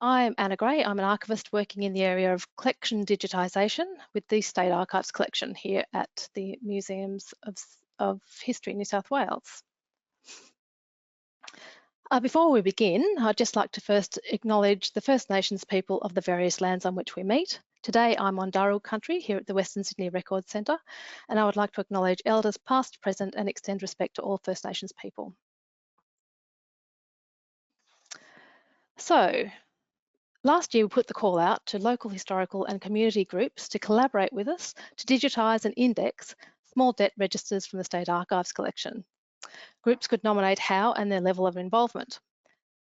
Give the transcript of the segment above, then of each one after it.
I'm Anna Gray. I'm an archivist working in the area of collection digitisation with the State Archives Collection here at the Museums of History, New South Wales. Before we begin, I'd just like to first acknowledge the First Nations people of the various lands on which we meet. Today, I'm on Darug country here at the Western Sydney Records Centre, and I would like to acknowledge elders past, present, and extend respect to all First Nations people. So, last year, we put the call out to local historical and community groups to collaborate with us to digitise and index small debt registers from the State Archives Collection. Groups could nominate how and their level of involvement.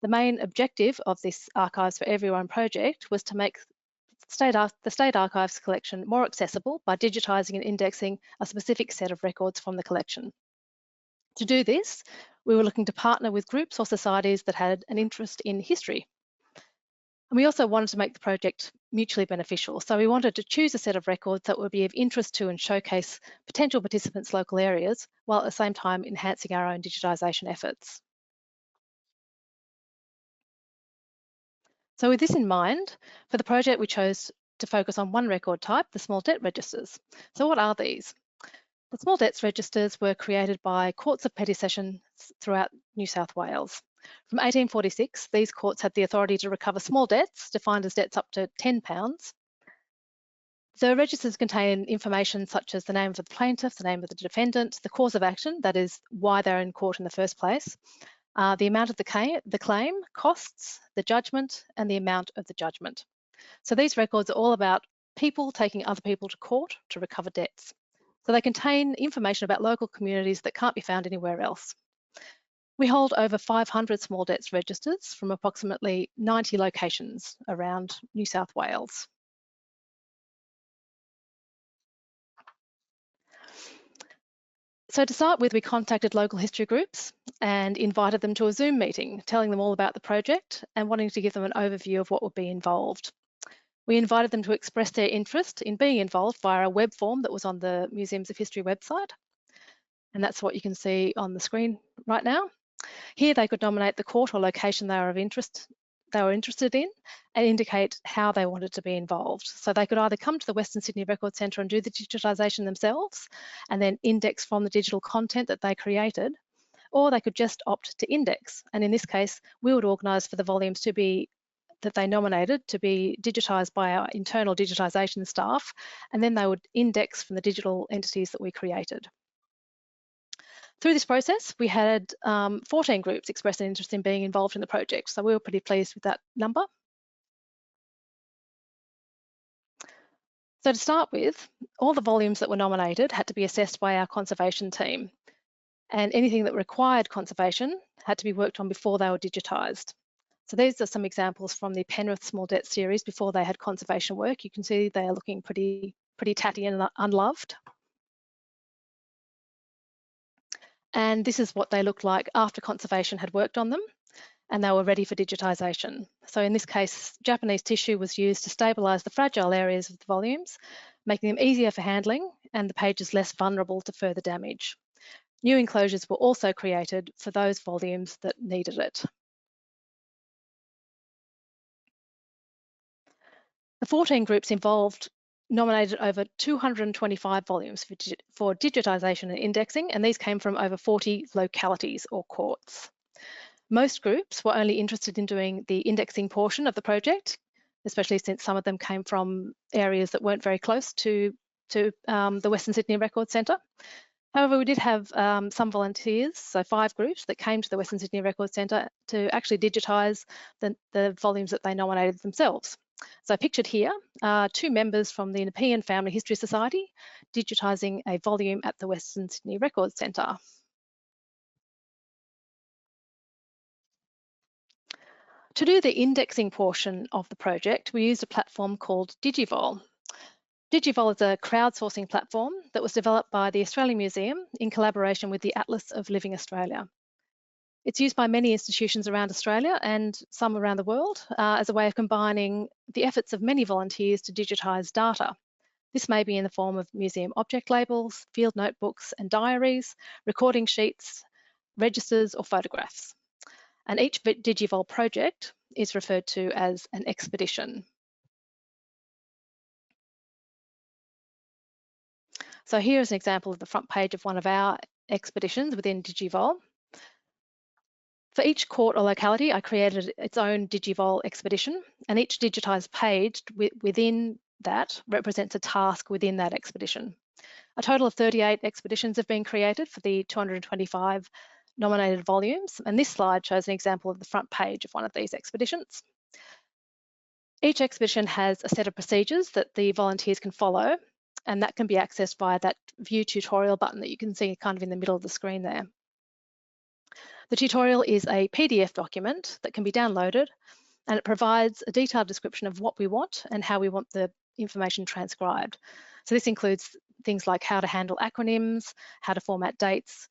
The main objective of this Archives for Everyone project was to make the State Archives Collection more accessible by digitising and indexing a specific set of records from the collection. To do this, we were looking to partner with groups or societies that had an interest in history. And we also wanted to make the project mutually beneficial. So we wanted to choose a set of records that would be of interest to and showcase potential participants' local areas, while at the same time enhancing our own digitisation efforts. So with this in mind, for the project, we chose to focus on one record type, the small debt registers. So what are these? The small debts registers were created by courts of petty sessions throughout New South Wales. From 1846, these courts had the authority to recover small debts, defined as debts up to £10. The registers contain information such as the name of the plaintiff, the name of the defendant, the cause of action, that is why they're in court in the first place, the amount of the claim, costs, the judgment, and the amount of the judgment. So these records are all about people taking other people to court to recover debts. So they contain information about local communities that can't be found anywhere else. We hold over 500 small debts registers from approximately 90 locations around New South Wales. So to start with, we contacted local history groups and invited them to a Zoom meeting, telling them all about the project and wanting to give them an overview of what would be involved. We invited them to express their interest in being involved via a web form that was on the Museums of History website. And that's what you can see on the screen right now. Here they could nominate the court or location they were interested in and indicate how they wanted to be involved. So they could either come to the Western Sydney Records Centre and do the digitisation themselves and then index from the digital content that they created, or they could just opt to index. And in this case, we would organise for the volumes that they nominated to be digitised by our internal digitisation staff, and then they would index from the digital entities that we created. Through this process, we had 14 groups express an interest in being involved in the project, so we were pretty pleased with that number. So to start with, all the volumes that were nominated had to be assessed by our conservation team, and anything that required conservation had to be worked on before they were digitised. So these are some examples from the Penrith Small Debt series before they had conservation work. You can see they are looking pretty tatty and unloved. And this is what they looked like after conservation had worked on them and they were ready for digitisation. So in this case, Japanese tissue was used to stabilise the fragile areas of the volumes, making them easier for handling and the pages less vulnerable to further damage. New enclosures were also created for those volumes that needed it. The 14 groups involved nominated over 225 volumes for digitisation and indexing, and these came from over 40 localities or courts. Most groups were only interested in doing the indexing portion of the project, especially since some of them came from areas that weren't very close to the Western Sydney Records Centre. However, we did have some volunteers, so 5 groups that came to the Western Sydney Records Centre to actually digitise the volumes that they nominated themselves. So pictured here are 2 members from the Nepean Family History Society digitising a volume at the Western Sydney Records Centre. To do the indexing portion of the project, we used a platform called Digivol. Digivol is a crowdsourcing platform that was developed by the Australian Museum in collaboration with the Atlas of Living Australia. It's used by many institutions around Australia and some around the world as a way of combining the efforts of many volunteers to digitise data. This may be in the form of museum object labels, field notebooks and diaries, recording sheets, registers or photographs. And each Digivol project is referred to as an expedition. So here is an example of the front page of one of our expeditions within Digivol. For each court or locality, I created its own Digivol expedition, and each digitised page within that represents a task within that expedition. A total of 38 expeditions have been created for the 225 nominated volumes, and this slide shows an example of the front page of one of these expeditions. Each expedition has a set of procedures that the volunteers can follow, and that can be accessed via that view tutorial button that you can see kind of in the middle of the screen there. The tutorial is a PDF document that can be downloaded, and it provides a detailed description of what we want and how we want the information transcribed. So this includes things like how to handle acronyms, how to format dates,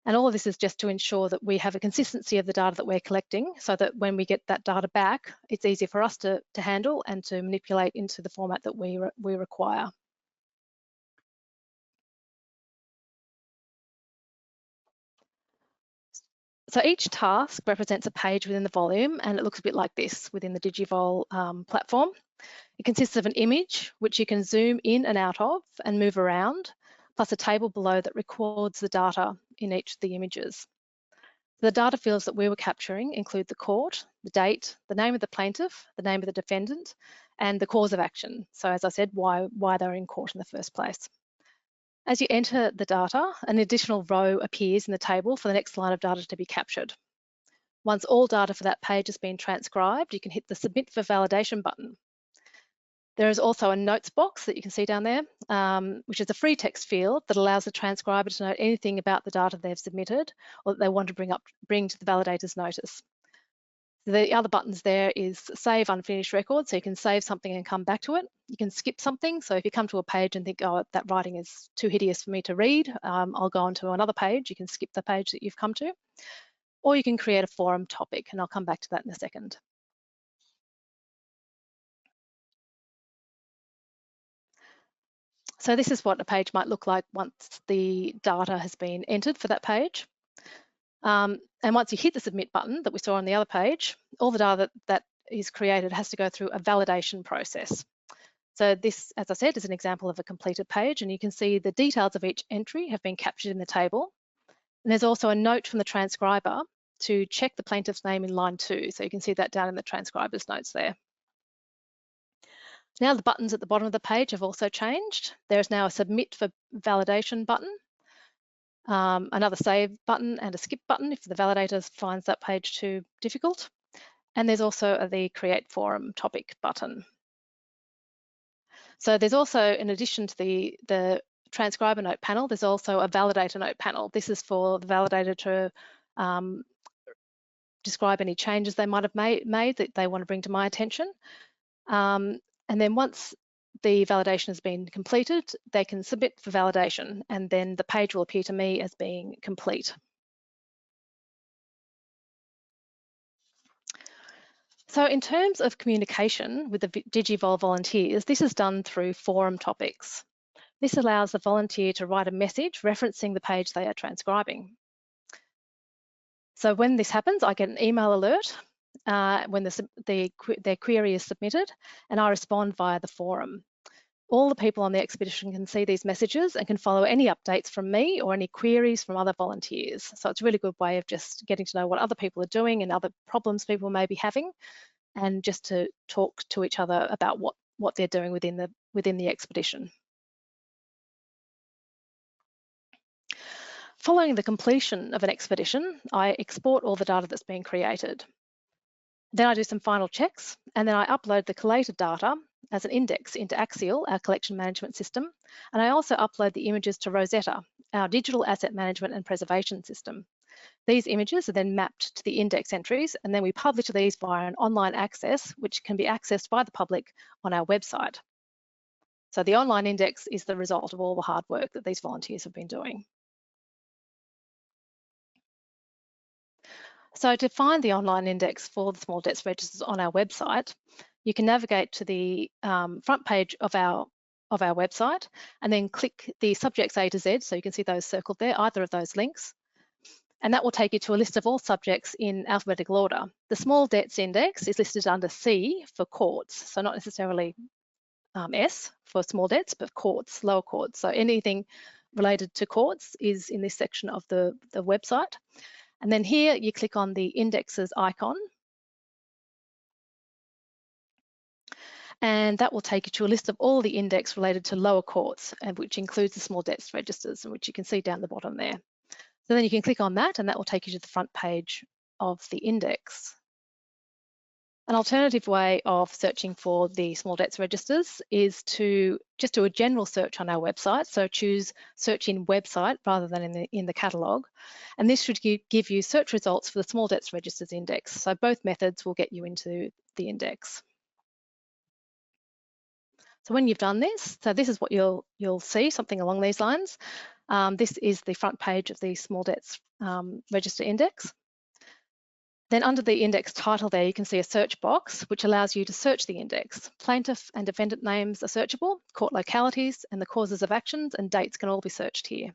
and all of this is just to ensure that we have a consistency of the data that we're collecting, so that when we get that data back, it's easier for us to handle and to manipulate into the format that we require. So each task represents a page within the volume, and it looks a bit like this within the Digivol platform. It consists of an image, which you can zoom in and out of and move around, plus a table below that records the data in each of the images. The data fields that we were capturing include the court, the date, the name of the plaintiff, the name of the defendant, and the cause of action. So as I said, why they're in court in the first place. As you enter the data, an additional row appears in the table for the next line of data to be captured. Once all data for that page has been transcribed, you can hit the Submit for Validation button. There is also a notes box that you can see down there, which is a free text field that allows the transcriber to note anything about the data they've submitted or that they want to bring to the validator's notice. The other buttons there is Save Unfinished Record, so you can save something and come back to it. You can skip something, so if you come to a page and think, oh, that writing is too hideous for me to read, I'll go on to another page. You can skip the page that you've come to. Or you can create a forum topic, and I'll come back to that in a second. So this is what a page might look like once the data has been entered for that page. And once you hit the Submit button that we saw on the other page, all the data that is created has to go through a validation process. So this, as I said, is an example of a completed page, and you can see the details of each entry have been captured in the table. And there's also a note from the transcriber to check the plaintiff's name in line 2. So you can see that down in the transcriber's notes there. Now the buttons at the bottom of the page have also changed. There's now a Submit for Validation button, another Save button, and a Skip button if the validator finds that page too difficult. And there's also the Create Forum Topic button. So there's also, in addition to the transcriber note panel, there's also a validator note panel. This is for the validator to describe any changes they might have made that they want to bring to my attention. And then once the validation has been completed, they can submit for validation, and then the page will appear to me as being complete. So in terms of communication with the Digivol volunteers, this is done through forum topics. This allows the volunteer to write a message referencing the page they are transcribing. So when this happens, I get an email alert when their query is submitted, and I respond via the forum. All the people on the expedition can see these messages and can follow any updates from me or any queries from other volunteers. So it's a really good way of just getting to know what other people are doing and other problems people may be having, and just to talk to each other about what they're doing within the expedition. Following the completion of an expedition, I export all the data that's been created. Then I do some final checks, and then I upload the collated data as an index into Axial, our collection management system, and I also upload the images to Rosetta, our digital asset management and preservation system. These images are then mapped to the index entries, and then we publish these via an online access, which can be accessed by the public on our website. So the online index is the result of all the hard work that these volunteers have been doing. So to find the online index for the small debts registers on our website, you can navigate to the front page of our website and then click the subjects A to Z, so you can see those circled there, either of those links. And that will take you to a list of all subjects in alphabetical order. The small debts index is listed under C for courts, so not necessarily S for small debts, but courts, lower courts. So anything related to courts is in this section of the website. And then here you click on the indexes icon, and that will take you to a list of all the index related to lower courts, and which includes the small debts registers, which you can see down the bottom there. So then you can click on that, and that will take you to the front page of the index. An alternative way of searching for the small debts registers is to just do a general search on our website. So choose search in website rather than in the catalogue. And this should give you search results for the small debts registers index. So both methods will get you into the index. So when you've done this, so this is what you'll see, something along these lines. This is the front page of the small debts register index. Then under the index title there, you can see a search box, which allows you to search the index. Plaintiff and defendant names are searchable, court localities and the causes of actions and dates can all be searched here.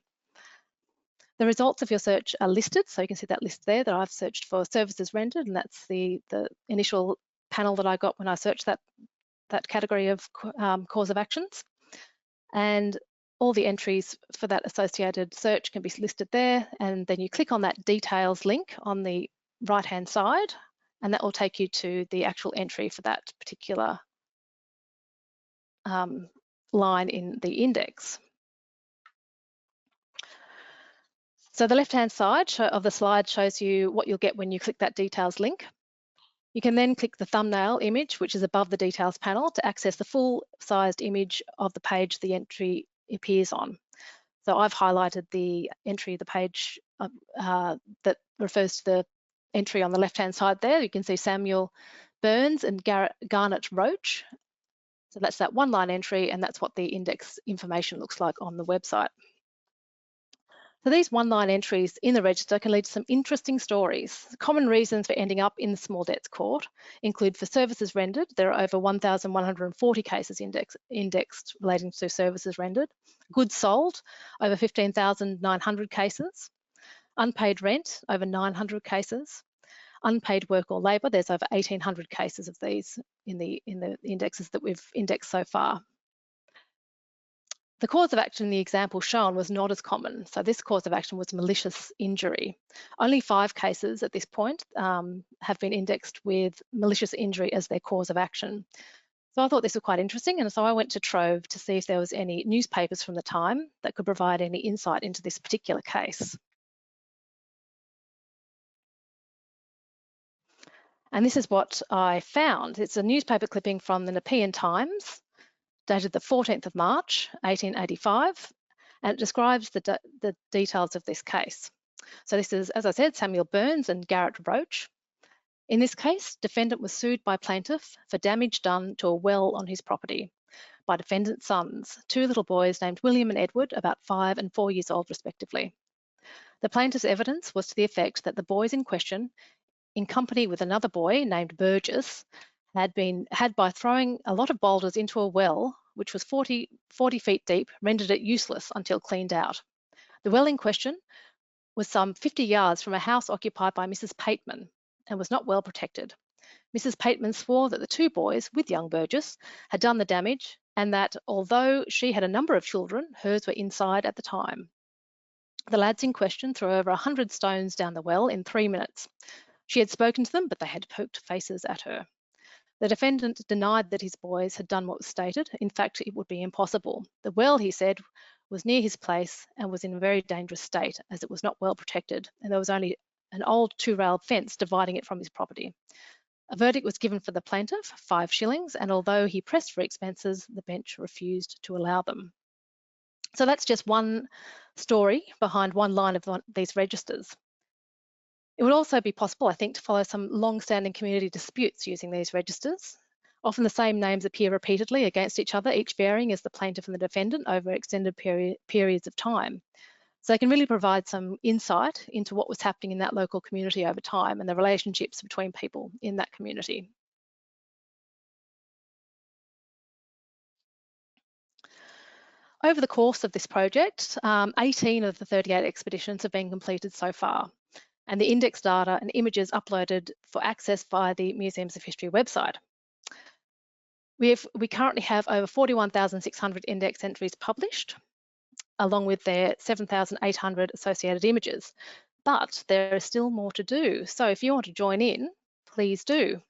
The results of your search are listed, so you can see that list there that I've searched for services rendered, and that's the initial panel that I got when I searched that category of cause of actions. And all the entries for that associated search can be listed there, and then you click on that details link on the right-hand side, and that will take you to the actual entry for that particular line in the index. So the left-hand side of the slide shows you what you'll get when you click that details link. You can then click the thumbnail image, which is above the details panel, to access the full-sized image of the page the entry appears on. So I've highlighted the entry of the page that refers to the entry on the left-hand side there. You can see Samuel Byrnes and Garnet Roach. So that's that one-line entry, and that's what the index information looks like on the website. So these one-line entries in the register can lead to some interesting stories. Common reasons for ending up in the small debts court include for services rendered. There are over 1,140 cases indexed relating to services rendered. Goods sold, over 15,900 cases. Unpaid rent, over 900 cases. Unpaid work or labour, there's over 1,800 cases of these in the indexes that we've indexed so far. The cause of action in the example shown was not as common. So this cause of action was malicious injury. Only 5 cases at this point have been indexed with malicious injury as their cause of action. So I thought this was quite interesting, and so I went to Trove to see if there was any newspapers from the time that could provide any insight into this particular case. And this is what I found. It's a newspaper clipping from the Nepean Times, dated the 14th of March, 1885, and it describes the details of this case. So this is, as I said, Samuel Byrnes and Garnet Roach. In this case, defendant was sued by plaintiff for damage done to a well on his property by defendant's sons, 2 little boys named William and Edward, about 5 and 4 years old respectively. The plaintiff's evidence was to the effect that the boys in question, in company with another boy named Burgess, had by throwing a lot of boulders into a well, which was 40 feet deep, rendered it useless until cleaned out. The well in question was some 50 yards from a house occupied by Mrs. Pateman and was not well protected. Mrs. Pateman swore that the 2 boys, with young Burgess, had done the damage, and that although she had a number of children, hers were inside at the time. The lads in question threw over 100 stones down the well in 3 minutes. She had spoken to them, but they had poked faces at her. The defendant denied that his boys had done what was stated. In fact, it would be impossible. The well, he said, was near his place and was in a very dangerous state as it was not well protected, and there was only an old 2-railed fence dividing it from his property. A verdict was given for the plaintiff, 5 shillings, and although he pressed for expenses, the bench refused to allow them. So that's just one story behind one line of these registers. It would also be possible, I think, to follow some long-standing community disputes using these registers. Often the same names appear repeatedly against each other, each varying as the plaintiff and the defendant over extended periods of time. So they can really provide some insight into what was happening in that local community over time and the relationships between people in that community. Over the course of this project, 18 of the 38 expeditions have been completed so far. and the index data and images uploaded for access via the Museums of History website. We currently have over 41,600 index entries published, along with their 7,800 associated images. But there is still more to do. So if you want to join in, please do.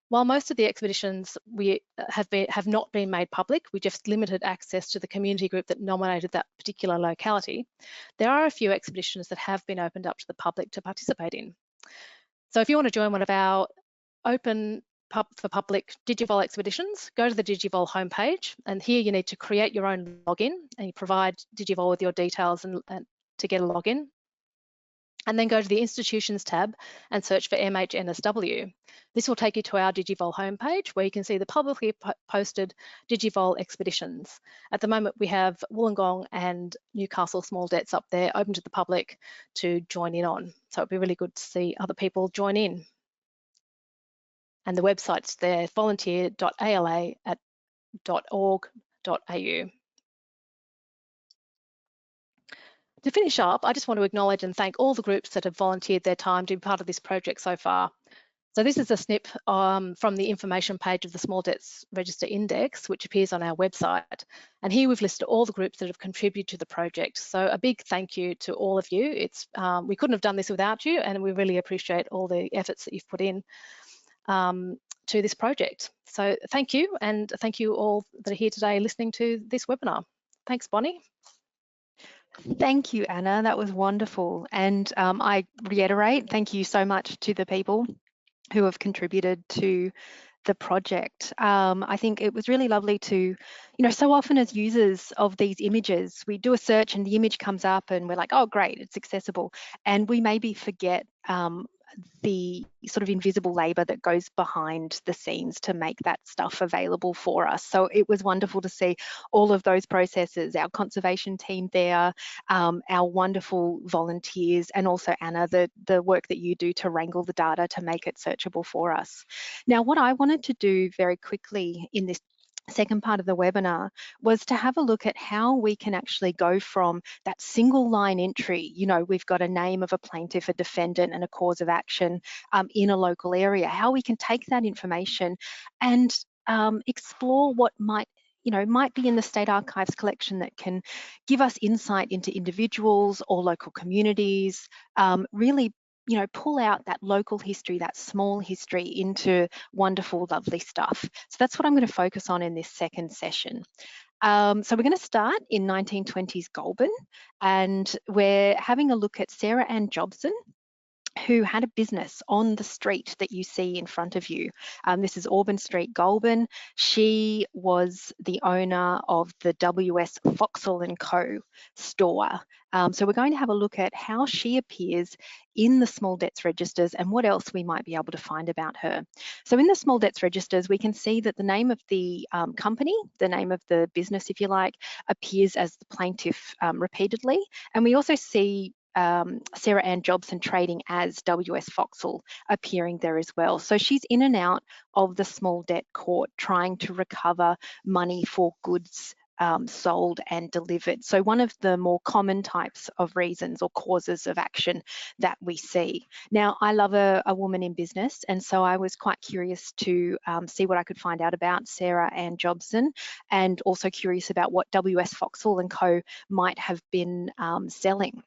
While most of the expeditions have not been made public, we just limited access to the community group that nominated that particular locality, there are a few expeditions that have been opened up to the public to participate in. So if you want to join one of our open for public Digivol expeditions, go to the Digivol homepage, and here you need to create your own login, and you provide Digivol with your details and to get a login. And then go to the Institutions tab and search for MHNSW. This will take you to our Digivol homepage where you can see the publicly posted Digivol expeditions. At the moment, we have Wollongong and Newcastle Small Debts up there open to the public to join in on. So it'd be really good to see other people join in. And the website's there, volunteer.ala.org.au. To finish up, I just want to acknowledge and thank all the groups that have volunteered their time to be part of this project so far. So this is a snip from the information page of the Small Debts Register Index, which appears on our website. And here we've listed all the groups that have contributed to the project. So a big thank you to all of you. We couldn't have done this without you, and we really appreciate all the efforts that you've put in to this project. So thank you, and thank you all that are here today listening to this webinar. Thanks, Bonnie. Thank you, Anna. That was wonderful. And I reiterate, thank you so much to the people who have contributed to the project. I think it was really lovely to, so often as users of these images, we do a search and the image comes up and we're like, oh, great, it's accessible. And we maybe forget the sort of invisible labor that goes behind the scenes to make that stuff available for us. So it was wonderful to see all of those processes, our conservation team there, our wonderful volunteers, and also Anna, the work that you do to wrangle the data to make it searchable for us. Now, what I wanted to do very quickly in this second part of the webinar was to have a look at how we can actually go from that single line entry, we've got a name of a plaintiff, a defendant, and a cause of action in a local area, how we can take that information and explore what might be in the State Archives collection that can give us insight into individuals or local communities, really pull out that local history, that small history into wonderful, lovely stuff. So that's what I'm going to focus on in this second session. So we're going to start in 1920s Goulburn, and we're having a look at Sarah Ann Jobson, who had a business on the street that you see in front of you. This is Auburn Street, Goulburn. She was the owner of the W.S. Foxall & Co. store. So we're going to have a look at how she appears in the small debts registers and what else we might be able to find about her. So in the small debts registers, we can see that the name of the company, the name of the business, if you like, appears as the plaintiff repeatedly. And we also see Sarah Ann Jobson trading as W.S. Foxall appearing there as well. So she's in and out of the small debt court trying to recover money for goods sold and delivered. So one of the more common types of reasons or causes of action that we see. Now, I love a woman in business, and so I was quite curious to see what I could find out about Sarah Ann Jobson, and also curious about what W.S. Foxall & Co. might have been selling.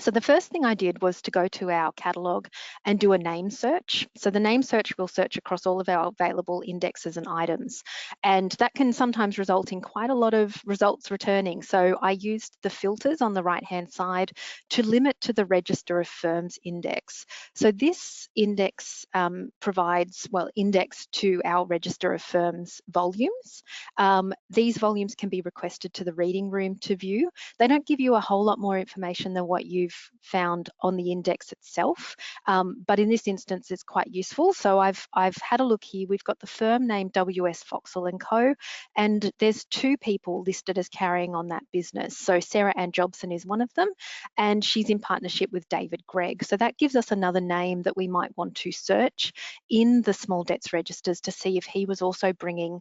So the first thing I did was to go to our catalogue and do a name search. So the name search will search across all of our available indexes and items, and that can sometimes result in quite a lot of results returning. So I used the filters on the right-hand side to limit to the Register of Firms index. So this index provides, index to our Register of Firms volumes. These volumes can be requested to the reading room to view. They don't give you a whole lot more information than what you've found on the index itself, but in this instance it's quite useful. So I've had a look here. We've got the firm name W.S. Foxall & Co. and there's two people listed as carrying on that business. So Sarah Ann Jobson is one of them, and she's in partnership with David Gregg. So that gives us another name that we might want to search in the small debts registers to see if he was also bringing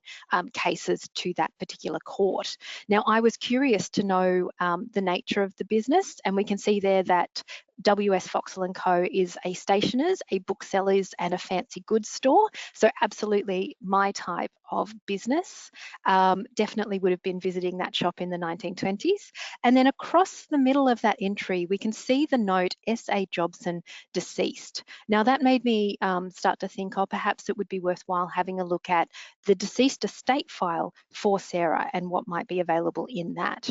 cases to that particular court. Now, I was curious to know the nature of the business, and we can see there aware that WS Foxall & Co is a stationer's, a bookseller's and a fancy goods store. So absolutely my type of business. Definitely would have been visiting that shop in the 1920s. And then across the middle of that entry, we can see the note S.A. Jobson, deceased. Now that made me start to think, oh, perhaps it would be worthwhile having a look at the deceased estate file for Sarah and what might be available in that.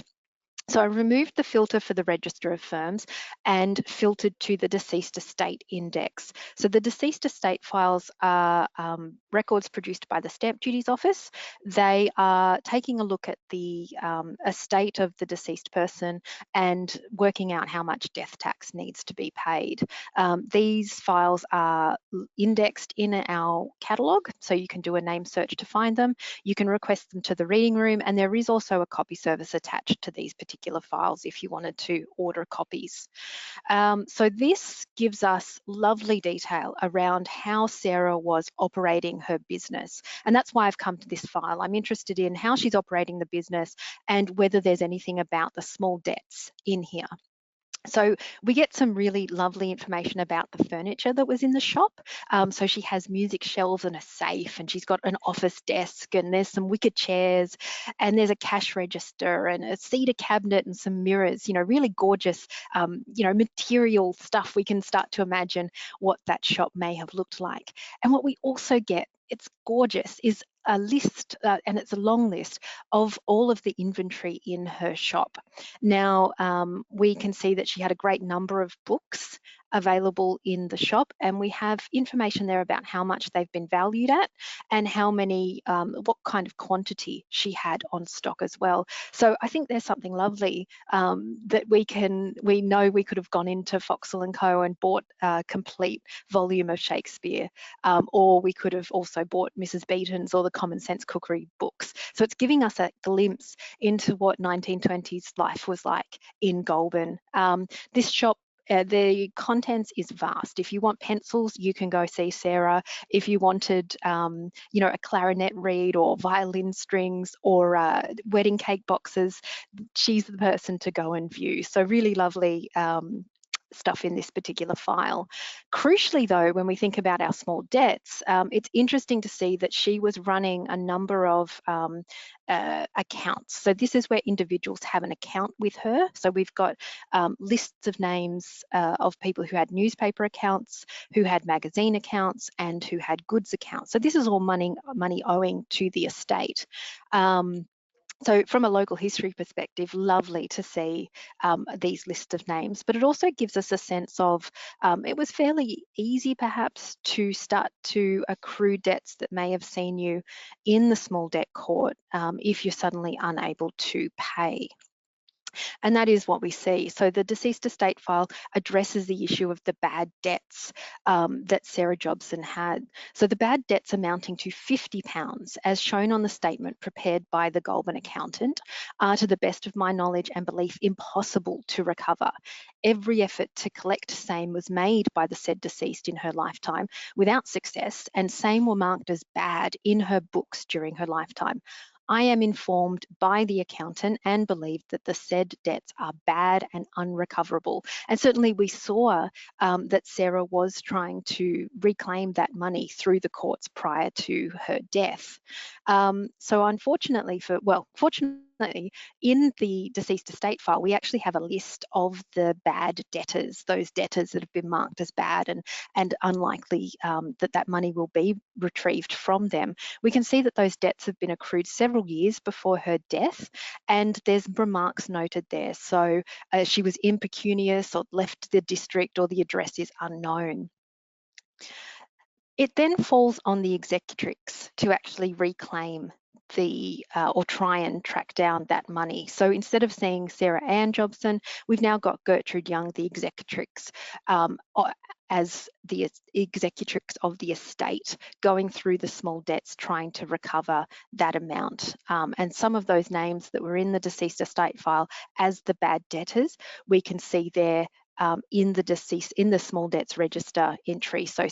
So I removed the filter for the Register of Firms and filtered to the Deceased Estate Index. So the Deceased Estate files are records produced by the Stamp Duties Office. They are taking a look at the estate of the deceased person and working out how much death tax needs to be paid. These files are indexed in our catalogue, so you can do a name search to find them. You can request them to the reading room, and there is also a copy service attached to these particular files if you wanted to order copies. So this gives us lovely detail around how Sarah was operating her business. And that's why I've come to this file. I'm interested in how she's operating the business and whether there's anything about the small debts in here. So we get some really lovely information about the furniture that was in the shop. So she has music shelves and a safe, and she's got an office desk, and there's some wicker chairs, and there's a cash register and a cedar cabinet and some mirrors, you know, really gorgeous, you know, material stuff. We can start to imagine what that shop may have looked like. And what we also get, it's gorgeous, is a list, and it's a long list of all of the inventory in her shop. Now, we can see that she had a great number of books available in the shop, and we have information there about how much they've been valued at and how many, what kind of quantity she had on stock as well. So I think there's something lovely that we know we could have gone into Foxall & Co and bought a complete volume of Shakespeare, or we could have also bought Mrs. Beeton's or the Common Sense Cookery books. So it's giving us a glimpse into what 1920s life was like in Goulburn. This shop, the contents is vast. If you want pencils, you can go see Sarah. If you wanted, you know, a clarinet reed or violin strings or wedding cake boxes, she's the person to go and view. So really lovely stuff in this particular file. Crucially though, when we think about our small debts, it's interesting to see that she was running a number of accounts. So this is where individuals have an account with her. So we've got lists of names of people who had newspaper accounts, who had magazine accounts, and who had goods accounts. So this is all money owing to the estate. So from a local history perspective, lovely to see these lists of names, but it also gives us a sense of, it was fairly easy perhaps to start to accrue debts that may have seen you in the small debt court if you're suddenly unable to pay. And that is what we see. So the deceased estate file addresses the issue of the bad debts that Sarah Jobson had. So the bad debts amounting to £50, as shown on the statement prepared by the Goulburn accountant, are, to the best of my knowledge and belief, impossible to recover. Every effort to collect same was made by the said deceased in her lifetime without success, and same were marked as bad in her books during her lifetime. I am informed by the accountant and believe that the said debts are bad and unrecoverable. And certainly we saw that Sarah was trying to reclaim that money through the courts prior to her death. So unfortunately fortunately, in the deceased estate file, we actually have a list of the bad debtors, those debtors that have been marked as bad and unlikely that money will be retrieved from them. We can see that those debts have been accrued several years before her death, and there's remarks noted there. So she was impecunious or left the district, or the address is unknown. It then falls on the executrix to actually reclaim the or try and track down that money. So instead of seeing Sarah Ann Jobson, we've now got Gertrude Young, the executrix, as the executrix of the estate, going through the small debts, trying to recover that amount. And some of those names that were in the deceased estate file as the bad debtors, we can see there in the small debts register entry. So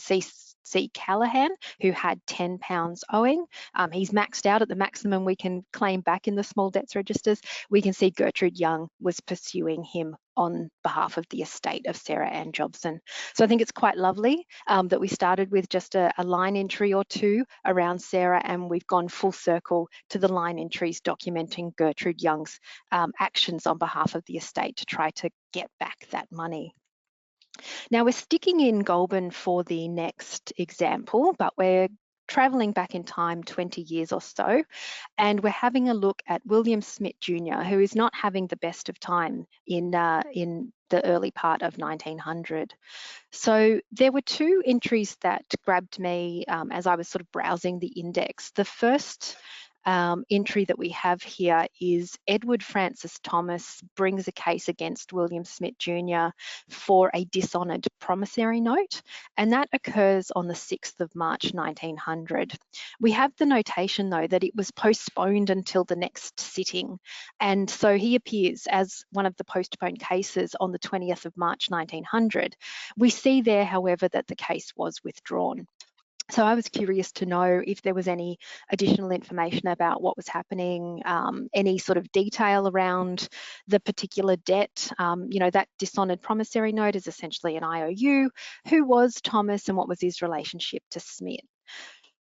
C. Callahan, who had £10 owing. He's maxed out at the maximum we can claim back in the small debts registers. We can see Gertrude Young was pursuing him on behalf of the estate of Sarah Ann Jobson. So I think it's quite lovely that we started with just a line entry or two around Sarah, and we've gone full circle to the line entries documenting Gertrude Young's actions on behalf of the estate to try to get back that money. Now we're sticking in Goulburn for the next example, but we're travelling back in time 20 years or so, and we're having a look at William Smidt Jr., who is not having the best of time in the early part of 1900. So there were two entries that grabbed me as I was sort of browsing the index. The first entry that we have here is Edward Francis Thomas brings a case against William Smidt Jr. for a dishonoured promissory note, and that occurs on the 6th of March 1900. We have the notation though that it was postponed until the next sitting, and so he appears as one of the postponed cases on the 20th of March 1900. We see there, however, that the case was withdrawn. So I was curious to know if there was any additional information about what was happening, any sort of detail around the particular debt. You know, that dishonoured promissory note is essentially an IOU. Who was Thomas and what was his relationship to Smidt?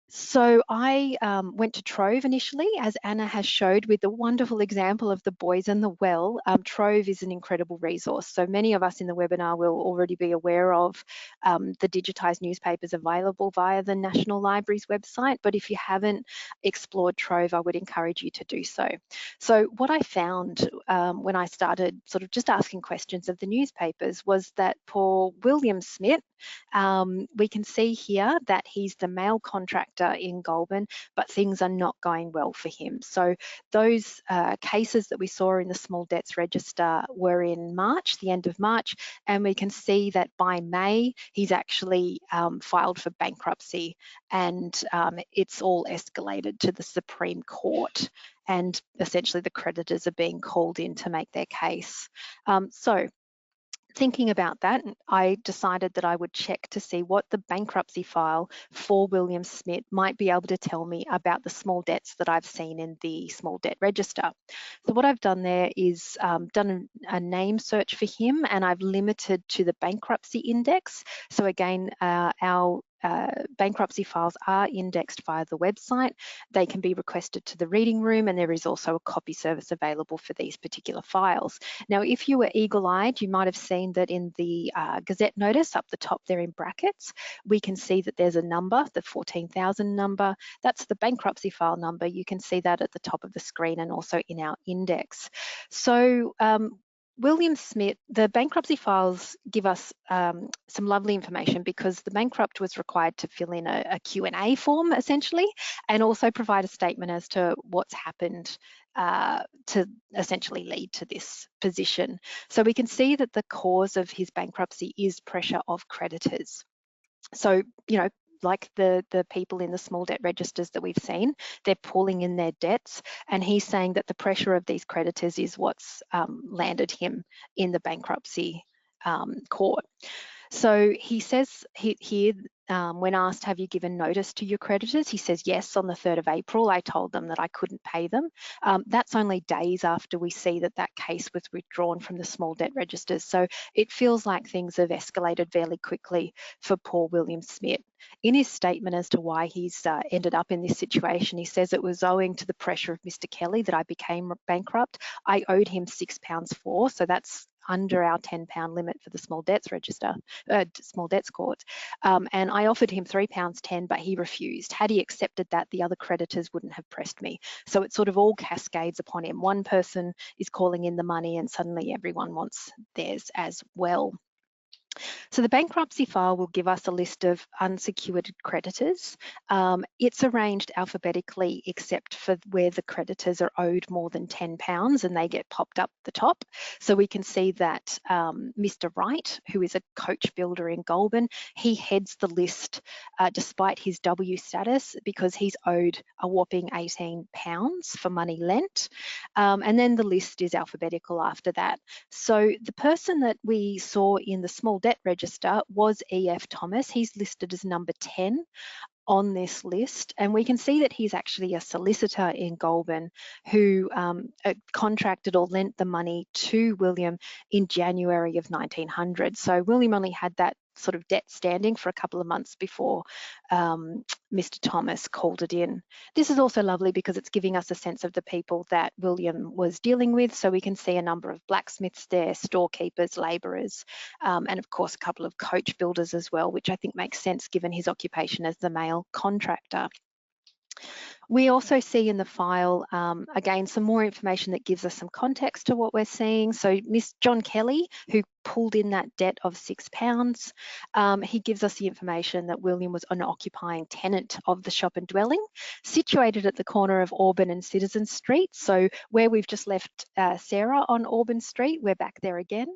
So I went to Trove initially, as Anna has showed with the wonderful example of the boys and the well. Trove is an incredible resource. So many of us in the webinar will already be aware of the digitised newspapers available via the National Library's website. But if you haven't explored Trove, I would encourage you to do so. So what I found when I started sort of just asking questions of the newspapers was that for William Smidt, we can see here that he's the mail contractor in Goulburn, but things are not going well for him. So those cases that we saw in the small debts register were in March, the end of March, and we can see that by May he's actually filed for bankruptcy, and it's all escalated to the Supreme Court, and essentially the creditors are being called in to make their case. So thinking about that, I decided that I would check to see what the bankruptcy file for William Smidt might be able to tell me about the small debts that I've seen in the small debt register. So what I've done there is done a name search for him, and I've limited to the bankruptcy index. So again, our bankruptcy files are indexed via the website. They can be requested to the reading room, and there is also a copy service available for these particular files. Now, if you were eagle-eyed, you might have seen that in the Gazette notice up the top there in brackets, we can see that there's a number, the 14,000 number. That's the bankruptcy file number. You can see that at the top of the screen and also in our index. So William Smidt, the bankruptcy files give us some lovely information because the bankrupt was required to fill in a Q&A form essentially, and also provide a statement as to what's happened to essentially lead to this position. So we can see that the cause of his bankruptcy is pressure of creditors. So, you know, like the people in the small debt registers that we've seen, they're pulling in their debts, and he's saying that the pressure of these creditors is what's landed him in the bankruptcy court. So he says here, when asked, have you given notice to your creditors? He says, yes, on the 3rd of April, I told them that I couldn't pay them. That's only days after we see that that case was withdrawn from the small debt registers. So it feels like things have escalated fairly quickly for poor William Smidt. In his statement as to why he's ended up in this situation, he says it was owing to the pressure of Mr. Kelly that I became bankrupt. I owed him £6.04, so that's under our £10 limit for the small debts register, small debts court. And I offered him £3.10, but he refused. Had he accepted that, the other creditors wouldn't have pressed me. So it sort of all cascades upon him. One person is calling in the money and suddenly everyone wants theirs as well. So the bankruptcy file will give us a list of unsecured creditors. It's arranged alphabetically except for where the creditors are owed more than £10 and they get popped up the top. So we can see that Mr. Wright, who is a coach builder in Goulburn, he heads the list despite his W status because he's owed a whopping £18 for money lent. And then the list is alphabetical after that. So the person that we saw in the small debt register was E.F. Thomas. He's listed as number 10. on this list, and we can see that he's actually a solicitor in Goulburn who contracted or lent the money to William in January of 1900. So William only had that sort of debt standing for a couple of months before Mr. Thomas called it in. This is also lovely because it's giving us a sense of the people that William was dealing with. So we can see a number of blacksmiths there, storekeepers, labourers, and of course a couple of coach builders as well, which I think makes sense given his occupation as the male contractor. We also see in the file, again, some more information that gives us some context to what we're seeing. So Miss John Kelly, who pulled in that debt of £6, he gives us the information that William was an occupying tenant of the shop and dwelling, situated at the corner of Auburn and Citizen Street. So where we've just left Sarah on Auburn Street, we're back there again.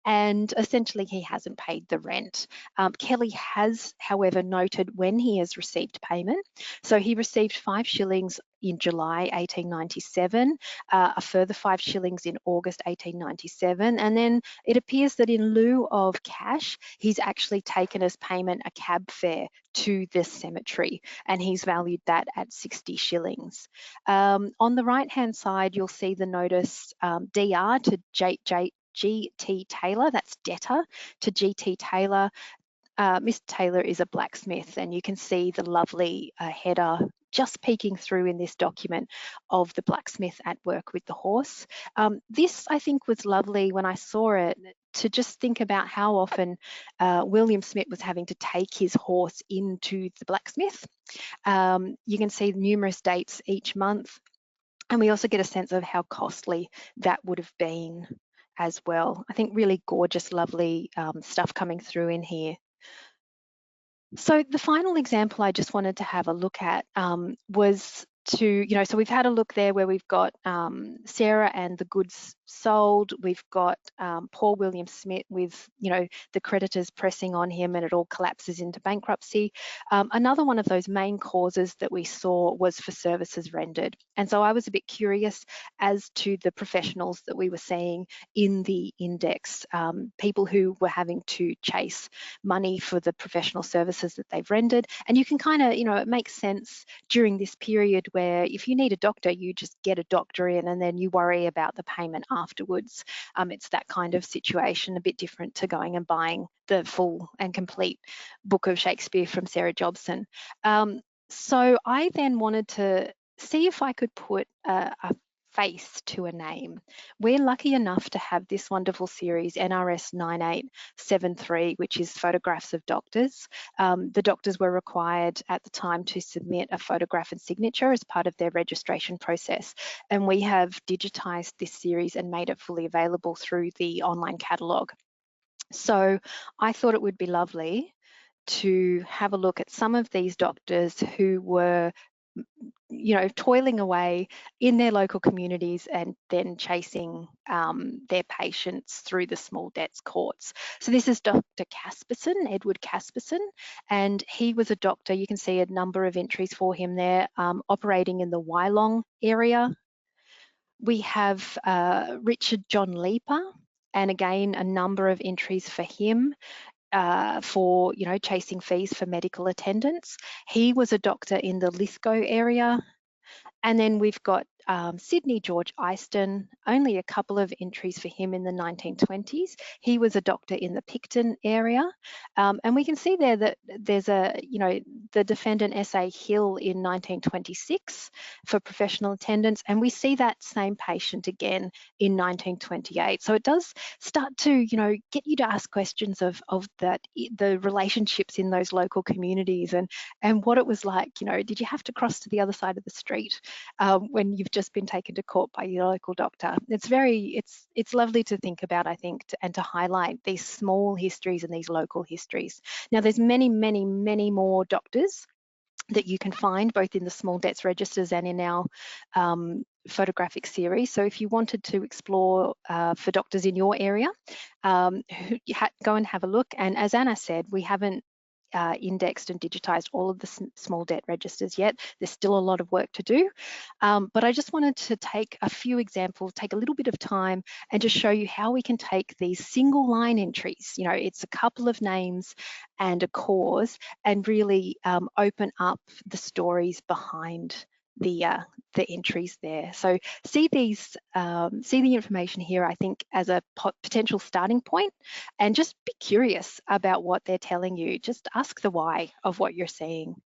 And essentially he hasn't paid the rent. Kelly has, however, noted when he has received payment. So he received 5 shillings in July 1897, a further 5 shillings in August 1897, and then it appears that in lieu of cash, he's actually taken as payment a cab fare to this cemetery, and he's valued that at 60 shillings. On the right-hand side, you'll see the notice DR to GT Taylor, that's debtor, to GT Taylor. Mr. Taylor is a blacksmith, and you can see the lovely header just peeking through in this document of the blacksmith at work with the horse. This, I think, was lovely when I saw it, to just think about how often William Smidt was having to take his horse into the blacksmith. You can see numerous dates each month, and we also get a sense of how costly that would have been as well. I think really gorgeous, lovely stuff coming through in here. So the final example I just wanted to have a look at was to, so we've had a look there where we've got Sarah and the goods sold. We've got poor William Smidt with, the creditors pressing on him, and it all collapses into bankruptcy. Another one of those main causes that we saw was for services rendered. And so I was a bit curious as to the professionals that we were seeing in the index, people who were having to chase money for the professional services that they've rendered. And you can kind of, it makes sense during this period where if you need a doctor, you just get a doctor in and then you worry about the payment afterwards. It's that kind of situation, a bit different to going and buying the full and complete book of Shakespeare from Sarah Jobson. So I then wanted to see if I could put a face to a name. We're lucky enough to have this wonderful series, NRS 9873, which is photographs of doctors. The doctors were required at the time to submit a photograph and signature as part of their registration process. And we have digitised this series and made it fully available through the online catalogue. So I thought it would be lovely to have a look at some of these doctors who were toiling away in their local communities and then chasing their patients through the small debts courts. So this is Dr. Casperson, Edward Casperson, and he was a doctor. You can see a number of entries for him there, operating in the Wyalong area. We have Richard John Leeper, and again, a number of entries for him. For chasing fees for medical attendance. He was a doctor in the Lithgow area. And then we've got Sydney George Eyston, only a couple of entries for him in the 1920s. He was a doctor in the Picton area. And we can see there that there's the defendant S.A. Hill in 1926 for professional attendance. And we see that same patient again in 1928. So it does start to, get you to ask questions of the relationships in those local communities and what it was like. Did you have to cross to the other side of the street when you've just been taken to court by your local doctor? It's lovely to think about, I think, and to highlight these small histories and these local histories. Now, there's many, many, many more doctors that you can find both in the small debts registers and in our photographic series. So if you wanted to explore for doctors in your area, go and have a look. And as Anna said, we haven't indexed and digitised all of the small debt registers yet. There's still a lot of work to do, but I just wanted to take a few examples, take a little bit of time and just show you how we can take these single line entries, you know, it's a couple of names and a cause, and really open up the stories behind the entries there. So see these, see the information here, I think, as a potential starting point, and just be curious about what they're telling you. Just ask the why of what you're seeing.